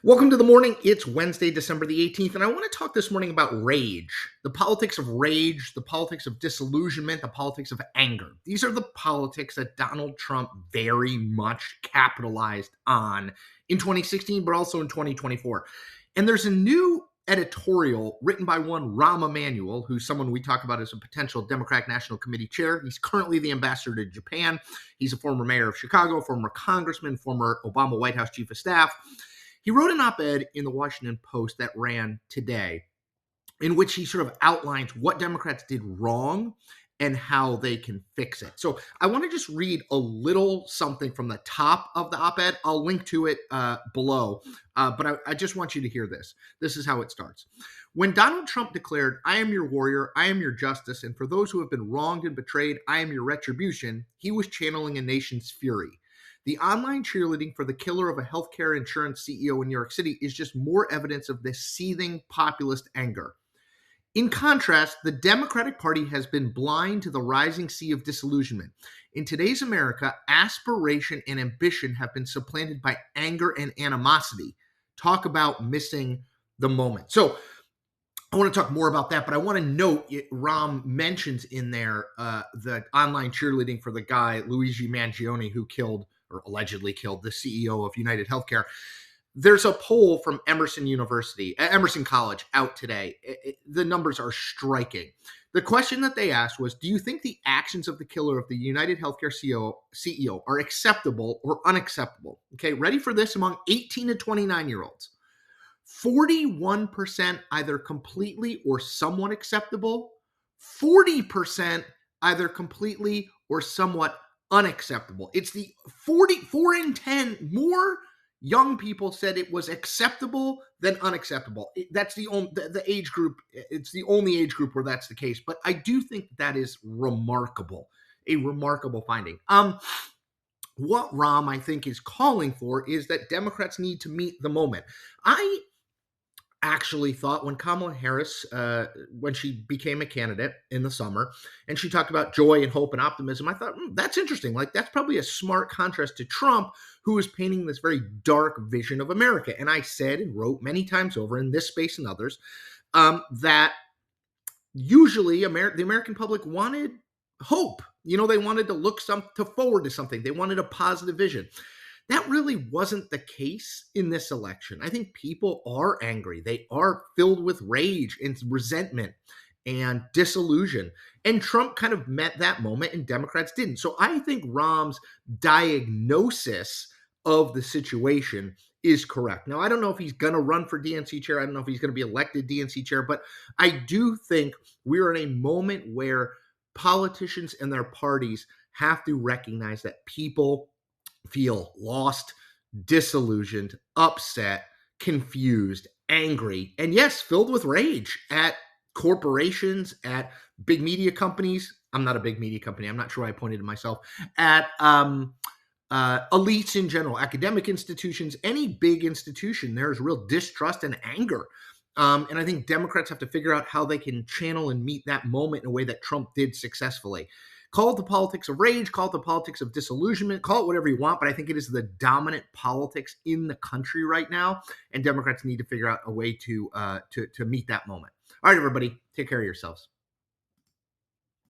Welcome to the morning. It's Wednesday, December the 18th, and I want to talk this morning about rage, the politics of rage, the politics of disillusionment, the politics of anger. These are the politics that Donald Trump very much capitalized on in 2016, but also in 2024. And there's a new editorial written by one Rahm Emanuel, who's someone we talk about as a potential Democratic National Committee chair. He's currently the ambassador to Japan. He's a former mayor of Chicago, former congressman, former Obama White House chief of staff. He wrote an op-ed in the Washington Post that ran today in which he sort of outlines what Democrats did wrong and how they can fix it. So I want to just read a little something from the top of the op-ed. I'll link to it below, but I just want you to hear this. This is how it starts. When Donald Trump declared, "I am your warrior, I am your justice, and for those who have been wronged and betrayed, I am your retribution," he was channeling a nation's fury. The online cheerleading for the killer of a healthcare insurance CEO in New York City is just more evidence of this seething populist anger. In contrast, the Democratic Party has been blind to the rising sea of disillusionment. In today's America, aspiration and ambition have been supplanted by anger and animosity. Talk about missing the moment. So I want to talk more about that, but I want to note Rahm mentions in there the online cheerleading for the guy, Luigi Mangione, who killed or allegedly killed the CEO of United Healthcare. There's a poll from Emerson College out today. The numbers are striking. The question that they asked was, do you think the actions of the killer of the United Healthcare CEO are acceptable or unacceptable? Okay, ready for this? Among 18 to 29-year-olds, 41% either completely or somewhat acceptable, 40% either completely or somewhat unacceptable. It's the 44 in 10 more young people said it was acceptable than unacceptable. That's the age group. It's the only age group where that's the case. But I do think that is remarkable, a remarkable finding. What Rahm, I think, is calling for is that Democrats need to meet the moment. I actually thought when Kamala Harris, when she became a candidate in the summer, and she talked about joy and hope and optimism, I thought, that's interesting. Like, that's probably a smart contrast to Trump, who is painting this very dark vision of America. And I said and wrote many times over in this space and others that usually the American public wanted hope. You know, they wanted to look forward to something. They wanted a positive vision. That really wasn't the case in this election. I think people are angry. They are filled with rage and resentment and disillusion. And Trump kind of met that moment and Democrats didn't. So I think Rahm's diagnosis of the situation is correct. Now, I don't know if he's going to run for DNC chair. I don't know if he's going to be elected DNC chair, but I do think we're in a moment where politicians and their parties have to recognize that people feel lost, disillusioned, upset, confused, angry, and yes, filled with rage at corporations, at big media companies. I'm not a big media company. I'm not sure I pointed to myself. At elites in general, academic institutions, any big institution, there's real distrust and anger. And I think Democrats have to figure out how they can channel and meet that moment in a way that Trump did successfully. Call it the politics of rage, call it the politics of disillusionment, call it whatever you want, but I think it is the dominant politics in the country right now, and Democrats need to figure out a way to meet that moment. All right, everybody, take care of yourselves.